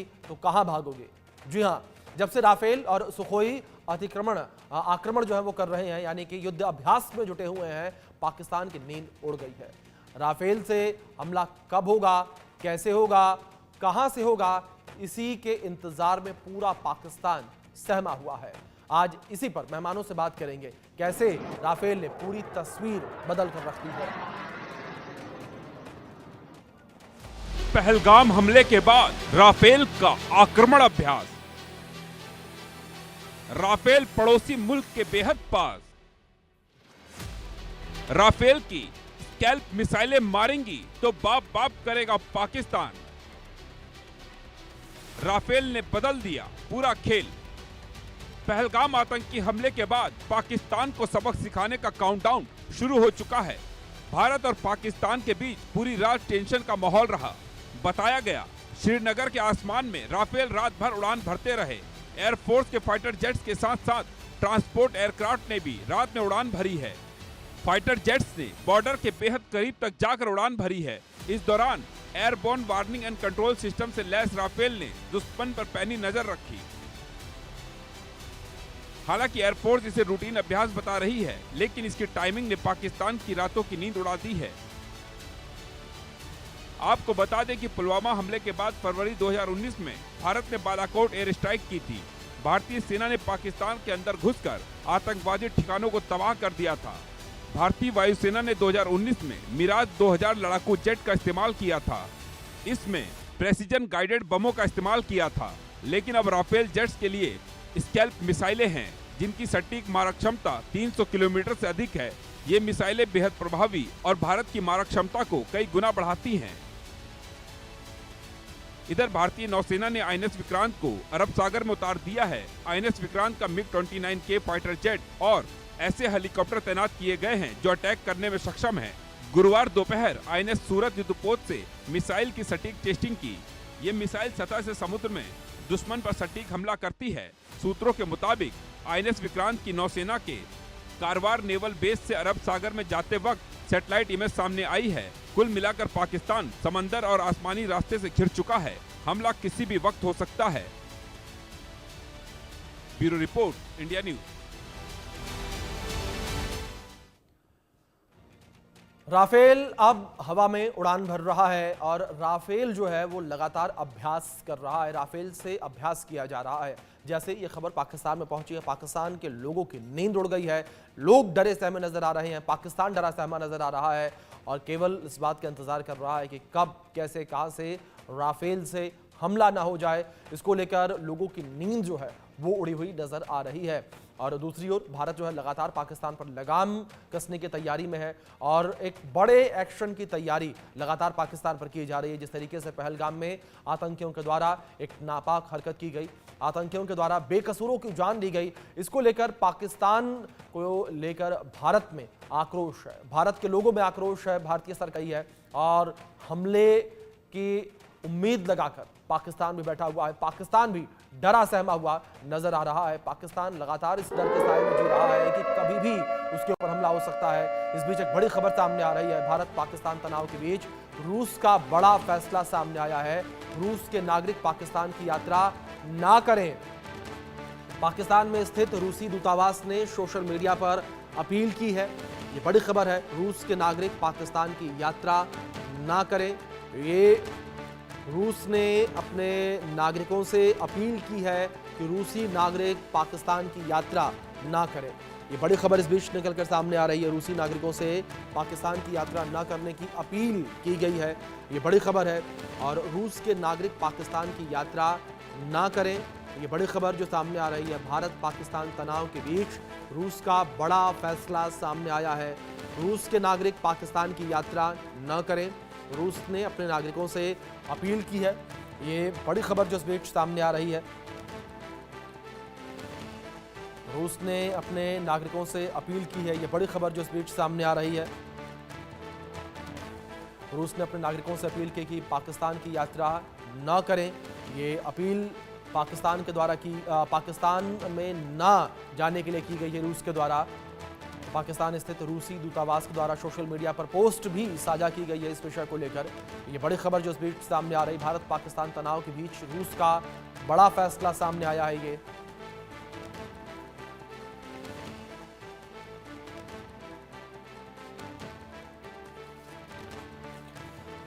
तो कहां भागोगे। जी हां, जब से राफेल और सुखोई आक्रमण जो है वो कर रहे हैं, यानी कि युद्ध अभ्यास में जुटे हुए हैं, पाकिस्तान की नींद उड़ गई है। राफेल से हमला कब होगा, कैसे होगा, कहां से होगा, इसी के इंतजार में पूरा पाकिस्तान सहमा हुआ है। आज इसी पर मेहमानों से बात करेंगे, कैसे राफेल ने पूरी तस्वीर बदल कर रख दी है। पहलगाम हमले के बाद राफेल का आक्रमण अभ्यास। राफेल पड़ोसी मुल्क के बेहद पास। राफेल की स्कैल्प मिसाइलें मारेंगी तो बाप बाप करेगा पाकिस्तान। राफेल ने बदल दिया पूरा खेल। पहलगाम आतंकी हमले के बाद पाकिस्तान को सबक सिखाने का काउंटडाउन शुरू हो चुका है। भारत और पाकिस्तान के बीच पूरी रात टेंशन का माहौल रहा। बताया गया श्रीनगर के आसमान में राफेल रात भर उड़ान भरते रहे। एयरफोर्स के फाइटर जेट्स के साथ साथ ट्रांसपोर्ट एयरक्राफ्ट ने भी रात में उड़ान भरी है। फाइटर जेट्स ने बॉर्डर के बेहद करीब तक जाकर उड़ान भरी है। इस दौरान airborne warning and control system से लैस राफेल ने दुश्मन पर पैनी नजर रखी। हालांकि एयरफोर्स इसे रूटीन अभ्यास बता रही है, लेकिन इसकी टाइमिंग ने पाकिस्तान की रातों की नींद उड़ा दी है। आपको बता दें कि पुलवामा हमले के बाद फरवरी 2019 में भारत ने बालाकोट एयर स्ट्राइक की थी। भारतीय सेना ने पाकिस्तान के अंदर घुसकर आतंकवादी ठिकानों को तबाह कर दिया था। भारतीय वायुसेना ने 2019 में मिराज 2000 लड़ाकू जेट का इस्तेमाल किया था। इसमें प्रेसिजन गाइडेड बमों का इस्तेमाल किया था। लेकिन अब राफेल जेट्स के लिए स्कैल्प मिसाइलें हैं, जिनकी सटीक मारक क्षमता 300 किलोमीटर से अधिक है। ये मिसाइलें बेहद प्रभावी और भारत की मारक क्षमता को कई गुना बढ़ाती हैं। इधर भारतीय नौसेना ने आईएनएस विक्रांत को अरब सागर में उतार दिया है। आईएनएस विक्रांत का MiG-29K फाइटर जेट और ऐसे हेलीकॉप्टर तैनात किए गए हैं जो अटैक करने में सक्षम हैं। गुरुवार दोपहर आईएनएस सूरत युद्धपोत से मिसाइल की सटीक टेस्टिंग की। ये मिसाइल सतह से समुद्र में दुश्मन पर सटीक हमला करती है। सूत्रों के मुताबिक आईएनएस विक्रांत की नौसेना के कारवार नेवल बेस से अरब सागर में जाते वक्त सैटेलाइट इमेज सामने आई है। कुल मिलाकर पाकिस्तान समंदर और आसमानी रास्ते से घिर चुका है। हमला किसी भी वक्त हो सकता है। Bureau report, India news. Rafale अब हवा में उड़ान भर रहा है और राफेल जो है वो लगातार अभ्यास कर रहा है। राफेल से अभ्यास किया जा रहा है। जैसे ये खबर पाकिस्तान में पहुंची है, पाकिस्तान के लोगों की नींद उड़ गई है। लोग डरे सहमे नजर आ रहे हैं, पाकिस्तान डरा सहमा नजर आ रहा है और केवल इस बात का इंतजार कर रहा है कि कब, कैसे, कहां से राफेल से हमला ना हो जाए। इसको लेकर लोगों की नींद जो है वो उड़ी हुई नजर आ रही है। और दूसरी ओर भारत जो है लगातार पाकिस्तान पर लगाम कसने की तैयारी में है और एक बड़े एक्शन की तैयारी लगातार पाकिस्तान पर की जा रही है। जिस तरीके से पहलगाम में आतंकियों के द्वारा एक नापाक हरकत की गई, आतंकियों के द्वारा बेकसूरों की जान ली गई, इसको लेकर पाकिस्तान को लेकर भारत में आक्रोश है, भारत के लोगों में आक्रोश है, भारतीय सरकारी है और हमले की उम्मीद लगाकर पाकिस्तान भी बैठा हुआ है। पाकिस्तान भी डरा सहमा हुआ नजर आ रहा है। पाकिस्तान लगातार इस डर के साए में जी रहा है कि कभी भी उसके ऊपर हमला हो सकता है। इस बीच एक बड़ी खबर सामने आ रही है। भारत पाकिस्तान तनाव के बीच रूस का बड़ा फैसला सामने आया है। रूस के नागरिक पाकिस्तान की यात्रा ना करें। पाकिस्तान में स्थित रूसी दूतावास ने सोशल मीडिया पर अपील की है। ये बड़ी खबर है। रूस के नागरिक पाकिस्तान की यात्रा ना करें। ये रूस ने अपने नागरिकों से अपील की है कि रूसी नागरिक पाकिस्तान की यात्रा ना करें। ये बड़ी खबर इस बीच निकलकर सामने आ रही है। रूसी नागरिकों से पाकिस्तान की यात्रा ना करने की अपील की गई है। ये बड़ी खबर है और रूस के नागरिक पाकिस्तान की यात्रा ना करें। ये बड़ी खबर जो सामने आ रही है। भारत पाकिस्तान तनाव के बीच रूस का बड़ा फैसला सामने आया है। रूस के नागरिक पाकिस्तान की यात्रा न करें। रूस ने अपने नागरिकों से अपील की है। ये बड़ी खबर जो इस बीच सामने आ रही है। रूस ने अपने नागरिकों से अपील की है। ये बड़ी खबर जो इस बीच सामने आ रही है। रूस ने अपने नागरिकों से अपील की कि पाकिस्तान की यात्रा न करें। ये अपील पाकिस्तान के द्वारा की पाकिस्तान में ना जाने के लिए की गई है रूस के द्वारा। पाकिस्तान स्थित रूसी दूतावास के द्वारा सोशल मीडिया पर पोस्ट भी साझा की गई है इस विषय को लेकर। ये बड़ी खबर जो इस बीच सामने आ रही, भारत पाकिस्तान तनाव के बीच रूस का बड़ा फैसला सामने आया है ये।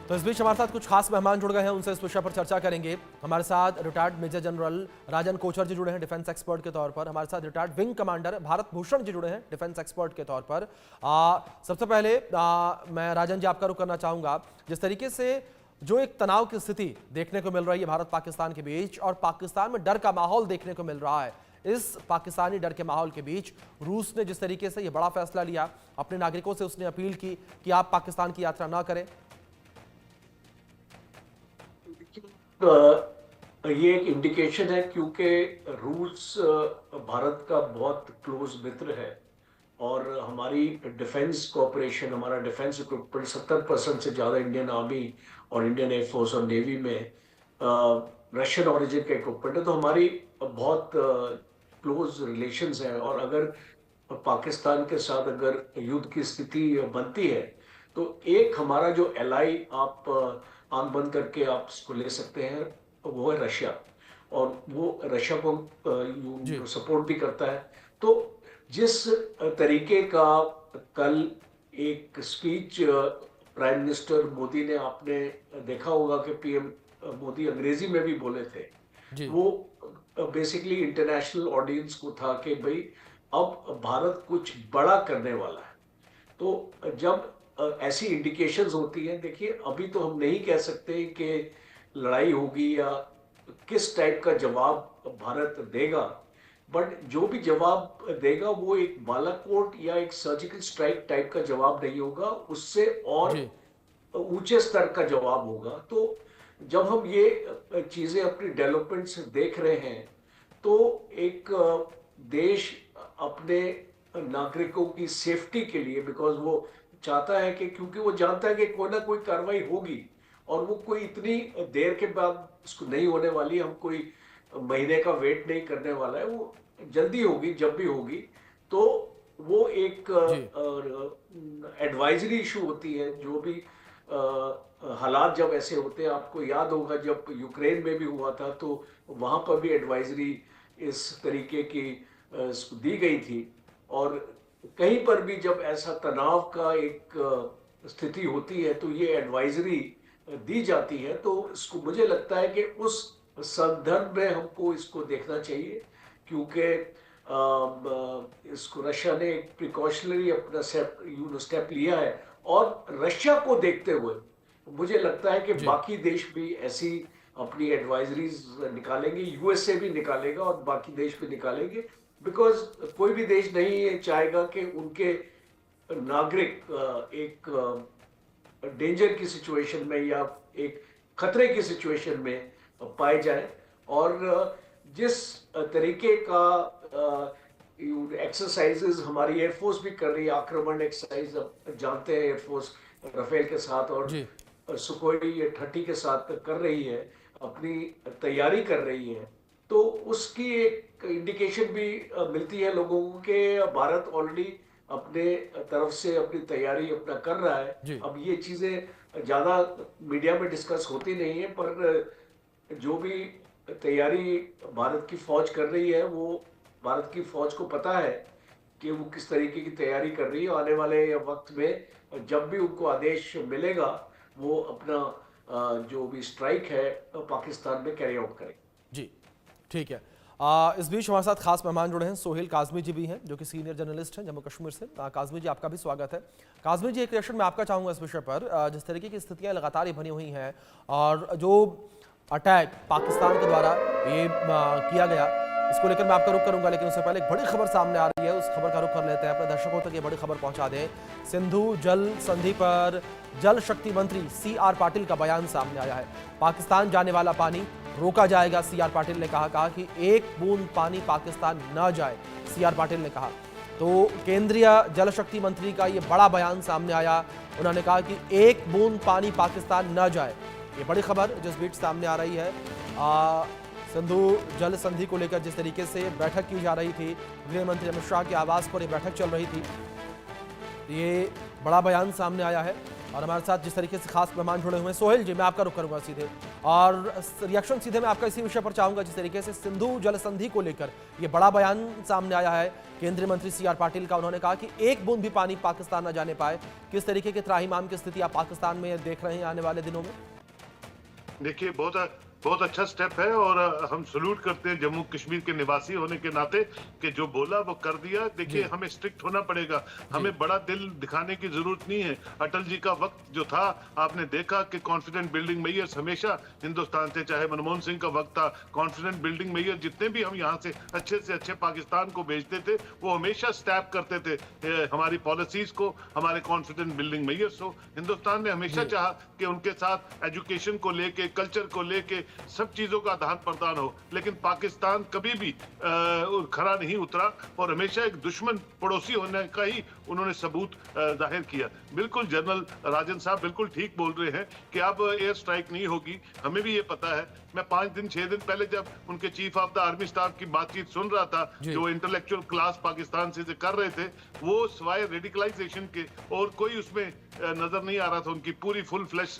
तो इस बीच हमारे साथ कुछ खास मेहमान जुड़ गए हैं, उनसे इस विषय पर चर्चा करेंगे। हमारे साथ retired major general Rajan Kochar ji जुड़े हैं डिफेंस एक्सपर्ट के तौर पर। हमारे साथ retired wing commander Bharat Bhushan ji जुड़े हैं डिफेंस एक्सपर्ट के तौर पर। सबसे पहले मैं राजन जी आपका रुख करना चाहूंगा। जिस तरीके से जो एक तनाव की स्थिति देखने को मिल रही है भारत पाकिस्तान के बीच और पाकिस्तान में डर का माहौल देखने को मिल रहा है, इस पाकिस्तानी डर के माहौल के बीच रूस ने जिस तरीके से यह बड़ा फैसला लिया, अपने नागरिकों से उसने अपील की कि आप पाकिस्तान की यात्रा ना करें। ये एक इंडिकेशन है क्योंकि रूस भारत का बहुत क्लोज मित्र है और हमारी डिफेंस कोऑपरेशन, हमारा डिफेंस इक्विपमेंट 70% से ज़्यादा इंडियन आर्मी और इंडियन एयरफोर्स और नेवी में रशियन ओरिजिन का इक्विपमेंट है। तो हमारी बहुत क्लोज रिलेशंस हैं और अगर पाकिस्तान के साथ अगर युद्ध की स्थिति बनती है तो एक हमारा जो एलाई आप आंख बंद करके आप इसको ले सकते हैं, वो है रशिया, और वो रशिया को सपोर्ट भी करता है। तो जिस तरीके का कल एक स्पीच प्राइम मिनिस्टर मोदी ने, आपने देखा होगा कि पीएम मोदी अंग्रेजी में भी बोले थे, वो बेसिकली इंटरनेशनल ऑडियंस को था कि भाई अब भारत कुछ बड़ा करने वाला है। तो जब ऐसी इंडिकेशंस होती हैं, देखिए अभी तो हम नहीं कह सकते कि लड़ाई होगी या किस टाइप का जवाब भारत देगा, बट जो भी जवाब देगा वो एक बालाकोट या एक सर्जिकल स्ट्राइक टाइप का जवाब नहीं होगा, उससे और ऊंचे स्तर का जवाब होगा। तो जब हम ये चीजें अपनी डेवलपमेंट्स देख रहे हैं तो एक देश अपने नागरिकों की सेफ्टी के लिए, बिकॉज वो चाहता है कि, क्योंकि वो जानता है कि कोई ना कोई कार्रवाई होगी और वो कोई इतनी देर के बाद उसको नहीं होने वाली, हम कोई महीने का वेट नहीं करने वाला है, वो जल्दी होगी जब भी होगी। तो वो एक एडवाइजरी इशू होती है, जो भी हालात जब ऐसे होते हैं, आपको याद होगा जब यूक्रेन में भी हुआ था तो वहां पर भी एडवाइजरी इस तरीके की दी गई थी। और कहीं पर भी जब ऐसा तनाव का एक स्थिति होती है तो ये एडवाइजरी दी जाती है। तो इसको मुझे लगता है कि उस संदर्भ में हमको इसको देखना चाहिए, क्योंकि इसको रशिया ने एक प्रिकॉशनरी अपना स्टेप लिया है और रशिया को देखते हुए मुझे लगता है कि बाकी देश भी ऐसी अपनी एडवाइजरीज निकालेंगे, यूएसए भी निकालेगा और बाकी देश भी निकालेंगे, बिकॉज कोई भी देश नहीं चाहेगा कि उनके नागरिक एक डेंजर की सिचुएशन में या एक खतरे की सिचुएशन में पाए जाए। और जिस तरीके का एक्सरसाइजेस हमारी एयरफोर्स भी कर रही है, आक्रमण एक्सरसाइज अब जानते हैं एयरफोर्स राफेल के साथ और सुखोई 30 के साथ कर रही है, अपनी तैयारी कर रही है, तो उसकी एक इंडिकेशन भी मिलती है लोगों को कि भारत ऑलरेडी अपने तरफ से अपनी तैयारी अपना कर रहा है। अब ये चीजें ज्यादा मीडिया में डिस्कस होती नहीं है, पर जो भी तैयारी भारत की फौज कर रही है, वो भारत की फौज को पता है कि वो किस तरीके की तैयारी कर रही है। आने वाले वक्त में जब भी उनको आदेश मिलेगा, वो अपना जो भी स्ट्राइक है पाकिस्तान में कैरी आउट करें। जी ठीक है। इस बीच हमारे साथ खास मेहमान जुड़े हैं, सोहेल काजमी जी भी हैं जो कि सीनियर जर्नलिस्ट हैं जम्मू कश्मीर से। काजमी जी आपका भी स्वागत है। काजमी जी, एक रिएक्शन मैं आपका चाहूँगा इस विषय पर। जिस तरीके की स्थितियाँ लगातार ही बनी हुई हैं और जो अटैक पाकिस्तान के द्वारा ये किया गया, इसको लेकर मैं आपका रुख करूंगा, लेकिन उससे पहले एक बड़ी खबर सामने आ रही है, उस खबर का रुख कर लेते हैं, अपने दर्शकों तक ये बड़ी खबर पहुंचा दें। सिंधु जल संधि पर जल शक्ति मंत्री CR पाटिल का बयान सामने आया है। पाकिस्तान जाने वाला पानी रोका जाएगा, CR पाटिल ने कहा कि एक बूंद पानी पाकिस्तान न जाए, CR पाटिल ने कहा। तो केंद्रीय जल शक्ति मंत्री का ये बड़ा बयान सामने आया, उन्होंने कहा कि एक बूंद पानी पाकिस्तान न जाए। ये बड़ी खबर जिस बीच सामने आ रही है, सिंधु जल संधि को लेकर जिस तरीके से बैठक की जा रही थी, गृह मंत्री अमित शाह के आवास पर यह बैठक चल रही थी, ये बड़ा बयान सामने आया है और हमारे साथ जिस तरीके से खास मेहमान जुड़े हुए हैं, सोहेल जी मैं आपका रुख करूंगा सीधे और रिएक्शन सीधे मैं आपका इसी विषय पर चाहूंगा। जिस तरीके से सिंधु जल संधि को लेकर ये बड़ा बयान सामने आया है केंद्रीय मंत्री CR पाटिल का, उन्होंने कहा कि एक बूंद भी पानी पाकिस्तान न जाने पाए। किस तरीके के त्राहिमाम की स्थिति आप पाकिस्तान में देख रहे हैं आने वाले दिनों में? देखिए, बहुत अच्छा स्टेप है और हम सल्यूट करते हैं जम्मू कश्मीर के निवासी होने के नाते कि जो बोला वो कर दिया। देखिए, हमें स्ट्रिक्ट होना पड़ेगा, हमें बड़ा दिल दिखाने की जरूरत नहीं है। अटल जी का वक्त जो था, आपने देखा कि कॉन्फिडेंट बिल्डिंग मेयर्स हमेशा हिंदुस्तान से, चाहे मनमोहन सिंह का वक्त था, कॉन्फिडेंट बिल्डिंग मेयर जितने भी हम यहाँ से अच्छे पाकिस्तान को भेजते थे, वो हमेशा स्टैप करते थे हमारी पॉलिसीज को, हमारे कॉन्फिडेंट बिल्डिंग मेयर्स हो। हिंदुस्तान ने हमेशा चाहा कि उनके साथ एजुकेशन को लेके, कल्चर को लेके सब चीजों का आदान प्रदान हो, लेकिन पाकिस्तान कभी भी खरा नहीं उतरा और हमेशा एक दुश्मन पड़ोसी होने का ही उन्होंने सबूत जाहिर किया। बिल्कुल जनरल राजन साहब बिल्कुल ठीक बोल रहे हैं कि अब एयर स्ट्राइक नहीं होगी, हमें भी ये पता है। मैं 6 दिन पहले जब उनके chief of the army staff की बातचीत सुन रहा था, जो इंटेलेक्चुअल क्लास पाकिस्तान से कर रहे थे, वो सिवाय रेडिकलाइजेशन के और कोई उसमें नजर नहीं आ रहा था उनकी पूरी फुल फ्लैश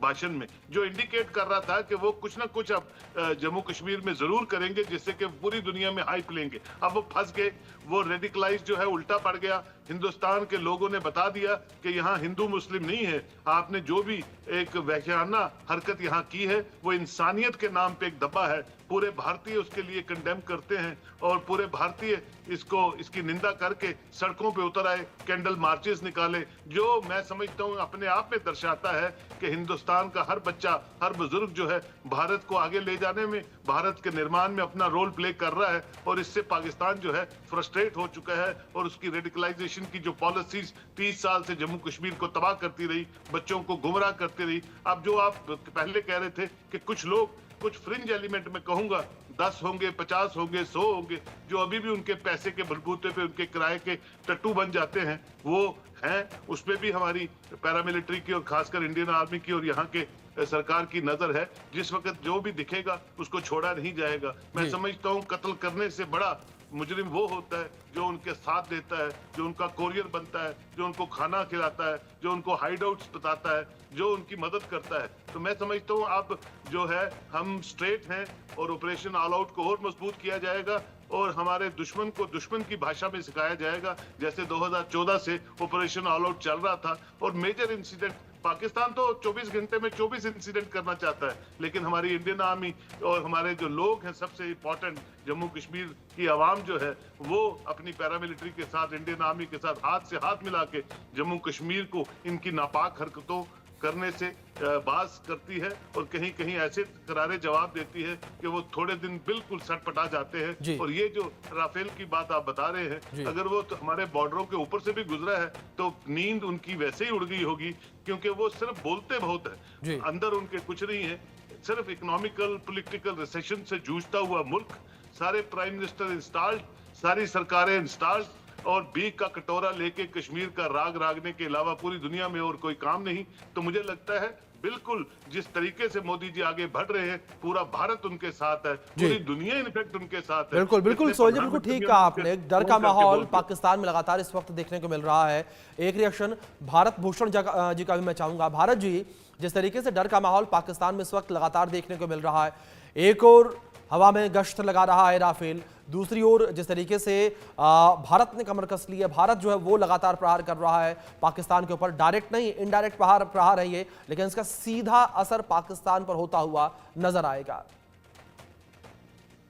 भाषण में, जो इंडिकेट कर रहा था कि वो कुछ ना कुछ अब जम्मू कश्मीर में जरूर करेंगे जिससे कि पूरी दुनिया में हाइप लेंगे। अब वो फंस गए, वो रेडिकलाइज जो है उल्टा पड़ गया। हिंदुस्तान के लोगों ने बता दिया कि यहाँ हिंदू मुस्लिम नहीं है, आपने जो भी एक वहशियाना हरकत यहाँ की है वो इंसानियत के नाम पे एक दब्बा है। पूरे भारतीय उसके लिए कंडेम करते हैं और पूरे भारतीय इसकी निंदा करके सड़कों पे उतर आए, कैंडल मार्चेस निकाले, जो मैं समझता हूँ अपने आप में दर्शाता है कि हिंदुस्तान का हर बच्चा, हर बुजुर्ग जो है भारत को आगे ले जाने में, भारत के निर्माण में अपना रोल प्ले कर रहा है। और इससे पाकिस्तान जो है फ्रस्ट्रेट हो चुका है और उसकी रेडिकलाइजेशन की जो पॉलिसीज 30 साल से जम्मू कश्मीर को तबाह करती रही, बच्चों को गुमराह करती रही। अब जो आप पहले कह रहे थे कि कुछ लोग, कुछ फ्रिंज एलिमेंट में कहूंगा 10 होंगे, 50 होंगे, 100 होंगे, जो अभी भी उनके पैसे के बलबूते पे उनके किराए के टट्टू बन जाते हैं, वो हैं। उसमें भी हमारी पैरामिलिट्री की और खासकर इंडियन आर्मी की और यहाँ के सरकार की नजर है। जिस वक्त जो भी दिखेगा उसको छोड़ा नहीं जाएगा। मैं समझता हूँ कत्ल करने से बड़ा मुजरिम वो होता है जो उनके साथ देता है, जो उनका कोरियर बनता है, जो उनको खाना खिलाता है, जो उनको हाइड आउट्स बताता है, जो उनकी मदद करता है। तो मैं समझता हूँ अब जो है हम स्ट्रेट हैं और ऑपरेशन ऑल आउट को और मजबूत किया जाएगा और हमारे दुश्मन को दुश्मन की भाषा में सिखाया जाएगा, जैसे 2014 से ऑपरेशन ऑल आउट चल रहा था। और मेजर इंसिडेंट, पाकिस्तान तो 24 घंटे में 24 इंसिडेंट करना चाहता है, लेकिन हमारी इंडियन आर्मी और हमारे जो लोग हैं, सबसे इंपॉर्टेंट जम्मू कश्मीर की आवाम जो है, वो अपनी पैरामिलिट्री के साथ, इंडियन आर्मी के साथ हाथ से हाथ मिला के जम्मू कश्मीर को इनकी नापाक हरकतों करने से बाज करती है और कहीं कहीं ऐसे करारे जवाब देती है कि वो थोड़े दिन बिल्कुल सटपटा जाते हैं। और ये जो राफेल की बात आप बता रहे हैं, अगर वो तो हमारे बॉर्डरों के ऊपर से भी गुजरा है तो नींद उनकी वैसे ही उड़ गई होगी, क्योंकि वो सिर्फ बोलते बहुत है, अंदर उनके कुछ नहीं है। सिर्फ इकोनॉमिकल पॉलिटिकल रिसेशन से जूझता हुआ मुल्क, सारे प्राइम मिनिस्टर इंस्टॉल्ड, सारी सरकारें इंस्टॉल्ड और बीक का कटोरा लेके कश्मीर का राग रागने के अलावा पूरी दुनिया में और कोई काम नहीं। तो मुझे लगता है बिल्कुल जिस तरीके से मोदी जी आगे बढ़ रहे हैं, पूरा भारत उनके साथ है, पूरी दुनिया इनफैक्ट उनके साथ है। बिल्कुल सोहेल जी, बिल्कुल ठीक कहा आपने। डर का माहौल पाकिस्तान में लगातार इस वक्त देखने को मिल रहा है। एक रिएक्शन भारत भूषण जी का भी मैं चाहूंगा। भारत जी, जिस तरीके से डर का माहौल पाकिस्तान में इस वक्त लगातार देखने को मिल रहा है, एक और हवा में गश्त लगा रहा है राफेल, दूसरी ओर जिस तरीके से भारत ने कमर कस ली है, भारत जो है वो लगातार प्रहार कर रहा है पाकिस्तान के ऊपर। डायरेक्ट नहीं, इनडायरेक्ट प्रहार है ये, लेकिन इसका सीधा असर पाकिस्तान पर होता हुआ नजर आएगा।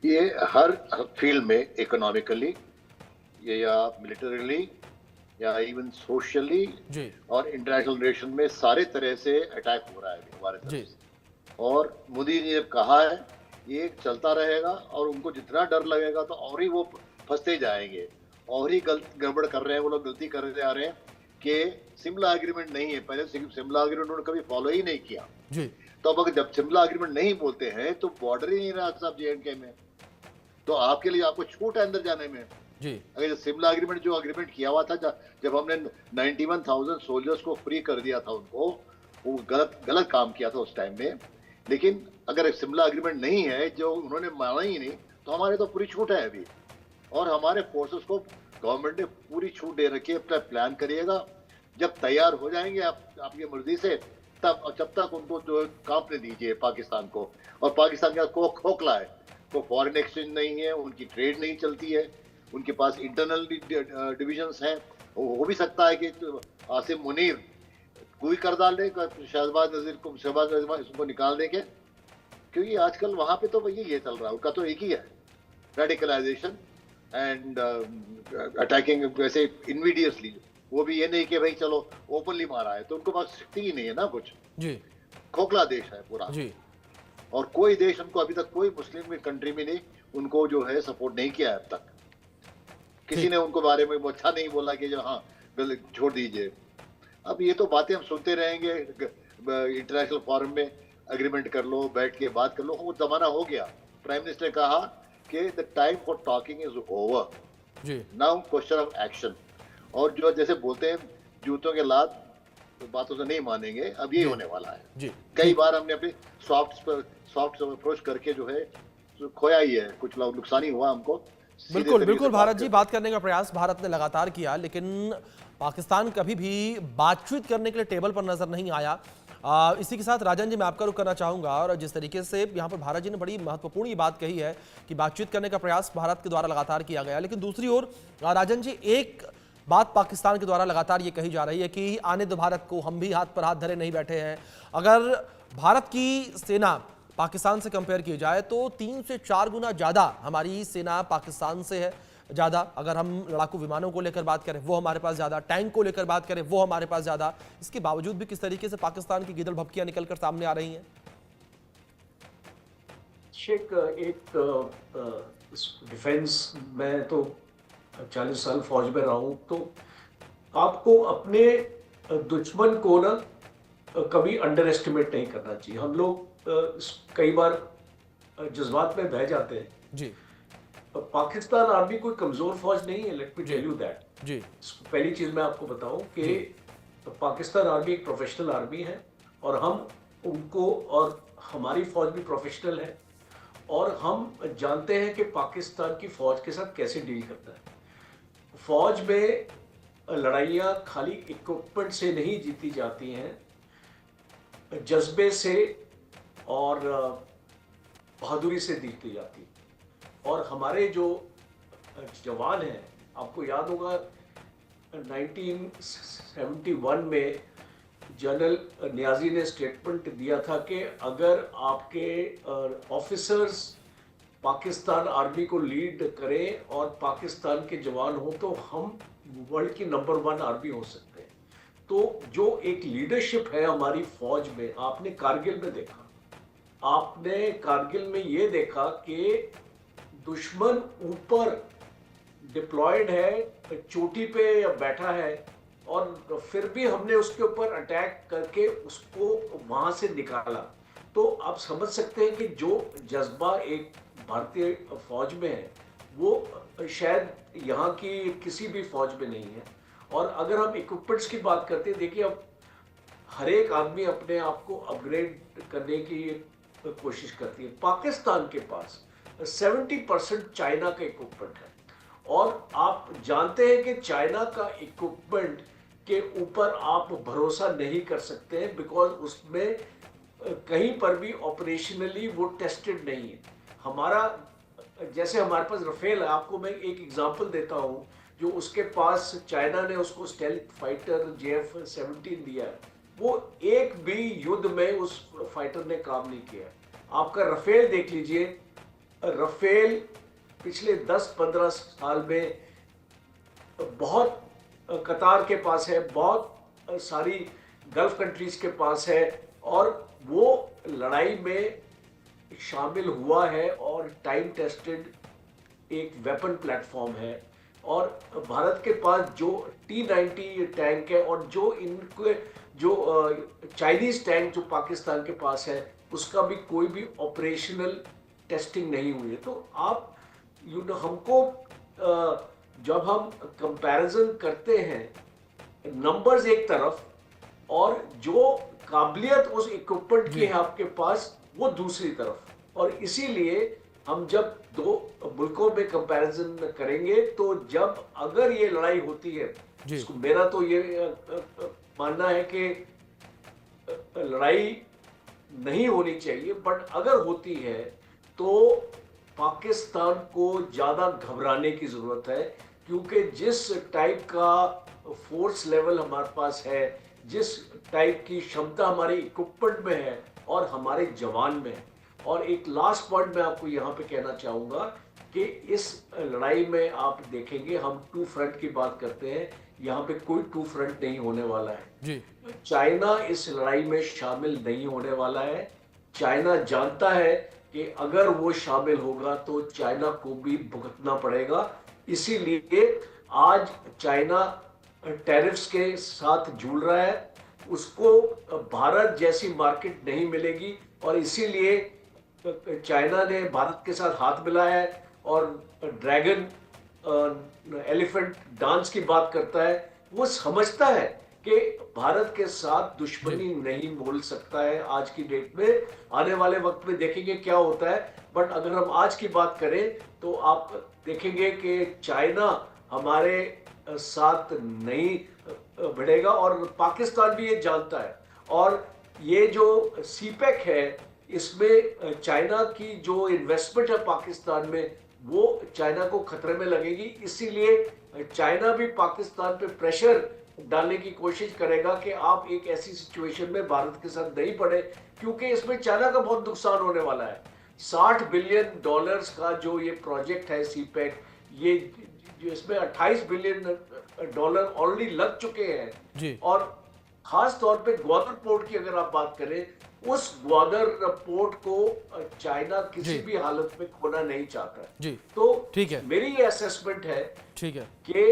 ये हर फील्ड में, इकोनॉमिकली या मिलिटरीली या इवन सोशली और इंटरनेशनल रिलेशन में, सारे तरह से अटैक हो रहा है हमारे तरफ से। और मोदी जी ने कहा है ये चलता रहेगा और उनको जितना डर लगेगा तो और ही वो फंसते जाएंगे और ही गड़बड़ कर रहे हैं। वो लोग गलती करते आ रहे हैं कि शिमला एग्रीमेंट नहीं है। पहले शिमला एग्रीमेंट उन्होंने कभी फॉलो ही नहीं किया तो अब जब शिमला एग्रीमेंट नहीं बोलते हैं तो बॉर्डर ही नहीं रहा साहब J&K में, तो आपके लिए आपको छूट है अंदर जाने में। अगर शिमला एग्रीमेंट जो एग्रीमेंट किया हुआ था, जब हमने 91,000 सोल्जर्स को फ्री कर दिया था उनको, वो गलत काम किया था उस टाइम में। लेकिन अगर शिमला एग्रीमेंट नहीं है, जो उन्होंने माना ही नहीं, तो हमारे तो पूरी छूट है अभी। और हमारे फोर्सेस को गवर्नमेंट ने पूरी छूट दे रखी है, अपना प्लान करिएगा, जब तैयार हो जाएंगे आपकी मर्जी से, तब जब तक उनको जो कांपने दीजिए पाकिस्तान को। और पाकिस्तान का खोखला है, को फॉरेन एक्सचेंज नहीं है, उनकी ट्रेड नहीं चलती है, उनके पास इंटरनल डिविजन्स हैं। हो भी सकता है कि आसिम मुनीर कोई कर डाल दे, शहबाज नजीर इसको निकाल देंगे, क्योंकि आजकल वहां पे तो ये चल रहा है, उनका तो एक ही है, रेडिकलाइजेशन एंड अटैकिंग वैसे इनविडियसली। वो भी ये नहीं कि भाई चलो ओपनली मारा है, तो उनको पास शक्ति ही नहीं है ना कुछ जी। खोखला देश है पूरा जी। और कोई देश उनको अभी तक, कोई मुस्लिम कंट्री में नहीं उनको जो है सपोर्ट नहीं किया है अब तक। किसी ने उनको बारे में अच्छा नहीं बोला कि जो हाँ छोड़ दीजिए। अब ये तो बातें हम सुनते रहेंगे, इंटरनेशनल फोरम में एग्रीमेंट कर लो, बैठ के बात कर लो, वो जमाना हो गया। प्राइम मिनिस्टर ने कहा कि the time for talking is over, now question of action. और जो जैसे बोलते हैं जूतों के लात, तो बातों से नहीं मानेंगे, अब ये होने वाला है जी। कई बार हमने अपनी सॉफ्ट अप्रोच करके जो है तो खोया ही है, कुछ नुकसान ही हुआ हमको। बिल्कुल भारत जी, बात करने का प्रयास भारत ने लगातार किया, लेकिन पाकिस्तान कभी भी बातचीत करने के लिए टेबल पर नजर नहीं आया। इसी के साथ राजन जी मैं आपका रुख करना चाहूंगा, और जिस तरीके से यहाँ पर भारत जी ने बड़ी महत्वपूर्ण ये बात कही है कि बातचीत करने का प्रयास भारत के द्वारा लगातार किया गया, लेकिन दूसरी ओर राजन जी एक बात पाकिस्तान के द्वारा लगातार ये कही जा रही है कि आने दो भारत को, हम भी हाथ पर हाथ धरे नहीं बैठे हैं। अगर भारत की सेना पाकिस्तान से कंपेयर की जाए तो 3 से 4 गुना ज़्यादा हमारी सेना पाकिस्तान से है ज़्यादा। अगर हम लड़ाकू विमानों को लेकर बात करें वो हमारे पास ज़्यादा, टैंक को लेकर बात करें वो हमारे पास ज़्यादा। इसके बावजूद भी किस तरीके से पाकिस्तान की गिदड़ भपकियां निकलकर सामने आ रही हैं। शेख, एक डिफेंस में तो 40 साल फौज में रहा हूं, तो आपको अपने दुश्मन को ना कभी अंडर एस्टिमेट नहीं करना चाहिए। हम लोग कई बार जज्बात में बह जाते हैं जी। पाकिस्तान आर्मी कोई कमजोर फौज नहीं है, let me tell you that ji. पहली चीज मैं आपको बताऊं कि पाकिस्तान आर्मी एक प्रोफेशनल आर्मी है, और हम उनको, और हमारी फौज भी प्रोफेशनल है, और हम जानते हैं कि पाकिस्तान की फौज के साथ कैसे डील करना है। फौज में लड़ाइयाँ खाली इक्विपमेंट से नहीं जीती जाती हैं, जज्बे से और बहादुरी से जीती जाती। और हमारे जो जवान हैं, आपको याद होगा 1971 में जनरल नियाजी ने स्टेटमेंट दिया था कि अगर आपके ऑफिसर्स पाकिस्तान आर्मी को लीड करें और पाकिस्तान के जवान हो तो हम वर्ल्ड की नंबर 1 आर्मी हो सकते हैं। तो जो एक लीडरशिप है हमारी फौज में, आपने कारगिल में देखा, आपने कारगिल में ये देखा कि दुश्मन ऊपर डिप्लॉयड है, चोटी पे बैठा है, और फिर भी हमने उसके ऊपर अटैक करके उसको वहां से निकाला। तो आप समझ सकते हैं कि जो जज्बा एक भारतीय फौज में है वो शायद यहाँ की किसी भी फौज में नहीं है। और अगर हम इक्विपमेंट्स की बात करते हैं, देखिए अब हर एक आदमी अपने आप को अपग्रेड करने की कोशिश करती है। पाकिस्तान के पास 70% चाइना का इक्विपमेंट है, और आप जानते हैं कि चाइना का इक्विपमेंट के ऊपर आप भरोसा नहीं कर सकते हैं, बिकॉज उसमें कहीं पर भी ऑपरेशनली वो टेस्टेड नहीं है। हमारा जैसे हमारे पास राफेल है, आपको मैं एक एग्जांपल देता हूं, जो उसके पास चाइना ने उसको स्टेल्थ फाइटर JF-17 दिया है, वो एक भी युद्ध में उस फाइटर ने काम नहीं किया। आपका राफेल देख लीजिए, राफेल पिछले 10-15 साल में बहुत कतार के पास है, बहुत सारी गल्फ कंट्रीज के पास है, और वो लड़ाई में शामिल हुआ है और टाइम टेस्टेड एक वेपन प्लेटफॉर्म है। और भारत के पास जो T-90 टैंक है, और जो इनके जो चाइनीज टैंक जो पाकिस्तान के पास है, उसका भी कोई भी ऑपरेशनल टेस्टिंग नहीं हुई है। तो आप हमको जब हम कंपैरिजन करते हैं, नंबर्स एक तरफ और जो काबिलियत उस इक्विपमेंट की है आपके पास वो दूसरी तरफ, और इसीलिए हम जब दो मुल्कों में कंपैरिजन करेंगे तो जब अगर ये लड़ाई होती है, मेरा तो ये मानना है कि लड़ाई नहीं होनी चाहिए, बट अगर होती है तो पाकिस्तान को ज्यादा घबराने की जरूरत है, क्योंकि जिस टाइप का फोर्स लेवल हमारे पास है, जिस टाइप की क्षमता हमारे इक्विपमेंट में है और हमारे जवान में है। और एक लास्ट पॉइंट मैं आपको यहाँ पे कहना चाहूंगा कि इस लड़ाई में आप देखेंगे हम टू फ्रंट की बात करते हैं, यहाँ पे कोई टू फ्रंट नहीं होने वाला है जी। चाइना इस लड़ाई में शामिल नहीं होने वाला है। चाइना जानता है कि अगर वो शामिल होगा तो चाइना को भी भुगतना पड़ेगा, इसीलिए आज चाइना टैरिफ्स के साथ झूल रहा है, उसको भारत जैसी मार्केट नहीं मिलेगी और इसीलिए चाइना ने भारत के साथ हाथ मिलाया है और ड्रैगन एलिफेंट डांस की बात करता है। वो समझता है कि भारत के साथ दुश्मनी नहीं बोल सकता है आज की डेट में। आने वाले वक्त में देखेंगे क्या होता है, बट अगर हम आज की बात करें तो आप देखेंगे कि चाइना हमारे साथ नहीं भिड़ेगा और पाकिस्तान भी ये जानता है। और ये जो सीपेक है इसमें चाइना की जो इन्वेस्टमेंट है पाकिस्तान में, वो चाइना को खतरे में लगेगी, इसीलिए चाइना भी पाकिस्तान पे प्रेशर डालने की कोशिश करेगा कि आप एक ऐसी सिचुएशन में भारत के साथ नहीं पड़े, क्योंकि इसमें चाइना का बहुत नुकसान होने वाला है। $60 बिलियन का जो ये प्रोजेक्ट है सीपेक, ये जो इसमें $28 बिलियन ऑलरेडी लग चुके हैं जी। और खास तौर पे ग्वादर पोर्ट की अगर आप बात करें, उस ग्वादर पोर्ट को चाइना किसी भी हालत में खोना नहीं चाहता है जी। तो ठीक है, मेरी ये असेसमेंट है ठीक है कि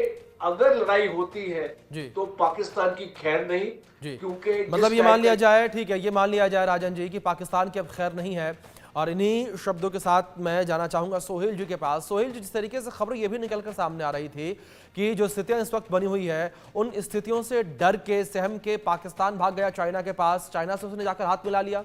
अगर लड़ाई होती है तो पाकिस्तान की खैर नहीं, क्योंकि मतलब ये मान लिया जाए, ठीक है, ये मान लिया जाए राजन जी कि पाकिस्तान की अब खैर नहीं है। और इन्हीं शब्दों के साथ मैं जाना चाहूंगा सोहेल जी के पास। सोहेल जी, जिस तरीके से खबर ये भी निकलकर सामने आ रही थी कि जो स्थितियां इस वक्त बनी हुई है, उन स्थितियों से डर के, सहम के पाकिस्तान भाग गया चाइना के पास, चाइना से उसने जाकर हाथ मिला लिया।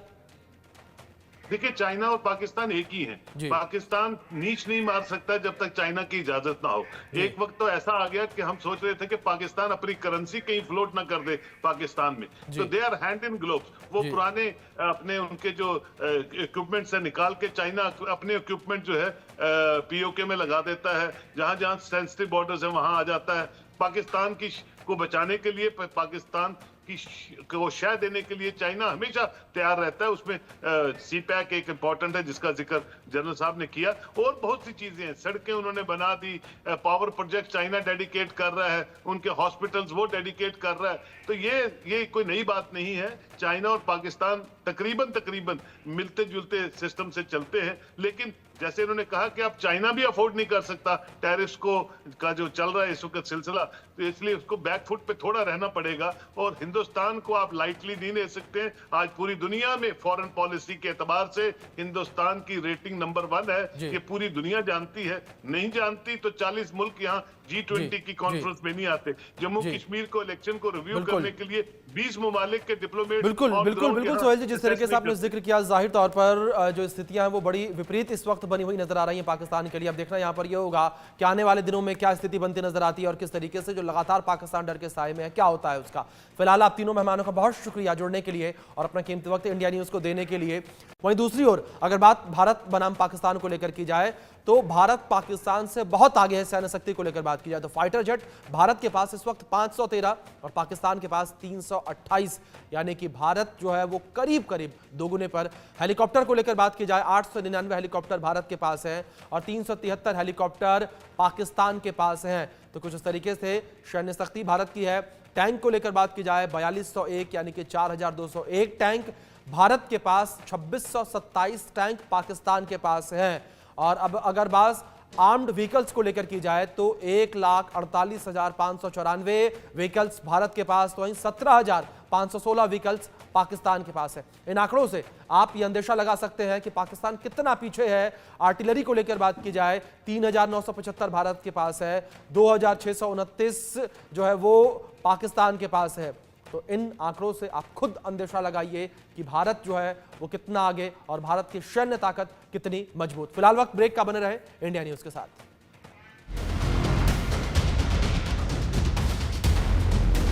देखिए, चाइना और पाकिस्तान एक ही हैं। पाकिस्तान नीच नहीं मार सकता जब तक चाइना की इजाजत ना हो। एक वक्त तो ऐसा आ गया कि हम सोच रहे थे कि पाकिस्तान अपनी करेंसी कहीं फ्लोट ना कर दे पाकिस्तान में, तो they are hand in gloves. वो पुराने अपने उनके जो इक्विपमेंट से निकाल के चाइना अपने इक्विपमेंट जो है पीओके में लगा देता है, जहां जहां सेंसिटिव बॉर्डर्स है वहां आ जाता है। पाकिस्तान की को बचाने के लिए, पाकिस्तान को शह देने के लिए चाइना हमेशा तैयार रहता है। उसमें सीपैक एक इंपॉर्टेंट है जिसका जिक्र जनरल साहब ने किया, और बहुत सी चीजें हैं। सड़कें उन्होंने बना दी, पावर प्रोजेक्ट चाइना डेडिकेट कर रहा है, उनके हॉस्पिटल्स वो डेडिकेट कर रहा है। तो ये कोई नई बात नहीं है। चाइना और पाकिस्तान तकरीबन मिलते जुलते सिस्टम से चलते हैं, लेकिन जैसे इन्होंने कहा कि अब चाइना भी अफोर्ड नहीं कर सकता टैरिफ्स का जो चल रहा है इस वक्त सिलसिला, तो इसलिए उसको बैकफुट पे थोड़ा रहना पड़ेगा। और हिंदुस्तान को आप लाइटली नहीं ले सकते। आज पूरी दुनिया में फॉरेन पॉलिसी के एतबार से हिंदुस्तान की रेटिंग नंबर 1 है, ये पूरी दुनिया जानती है। नहीं जानती तो 40 मुल्क यहाँ G20 की कॉन्फ्रेंस में नहीं आते। जम्मू कश्मीर को इलेक्शन को रिव्यू करने के लिए 20 ममालिक के डिप्लोमेट। बिल्कुल सोहेल जी, जिस तरीके से आपने जिक्र किया, जाहिर तौर पर जो स्थितियां हैं वो बड़ी विपरीत इस वक्त बनी हुई नजर आ रही है पाकिस्तान के लिए। अब देखना यहाँ पर यह होगा कि आने वाले दिनों में क्या स्थिति बनती नजर आती है और किस तरीके से जो लगातार पाकिस्तान डर के साए में है क्या होता है उसका। फिलहाल आप तीनों मेहमानों का बहुत शुक्रिया जुड़ने के लिए और अपना कीमती वक्त इंडिया न्यूज को देने के लिए। वहीं दूसरी ओर अगर बात भारत बनाम पाकिस्तान को लेकर की जाए तो भारत पाकिस्तान से बहुत आगे है सैन्य शक्ति को लेकर बात की जाए तो फाइटर जेट भारत के पास इस वक्त 513 और पाकिस्तान के पास 328, यानी कि भारत जो है वो करीब दोगुने पर। हेलीकॉप्टर को लेकर बात की जाए 899 हेलीकॉप्टर भारत के पास है और 373 हेलीकॉप्टर पाकिस्तान के पास हैं। तो कुछ इस तरीके से सैन्य शक्ति भारत की है। टैंक को लेकर बात की जाए 4201 यानी कि 4201 टैंक भारत के पास, 2627 टैंक पाकिस्तान के पास हैं। और अब अगर बात आर्म्ड व्हीकल्स को लेकर की जाए तो 1,48,594 व्हीकल्स भारत के पास, तो वहीं 17,516 व्हीकल्स पाकिस्तान के पास है। इन आंकड़ों से आप ये अंदेशा लगा सकते हैं कि पाकिस्तान कितना पीछे है। आर्टिलरी को लेकर बात की जाए 3,975 भारत के पास है, 2,629 जो है वो पाकिस्तान के पास है। तो इन आंकड़ों से आप खुद अंदेशा लगाइए कि भारत जो है वो कितना आगे और भारत की सैन्य ताकत कितनी मजबूत। फिलहाल वक्त ब्रेक का, बने रहे इंडिया न्यूज के साथ।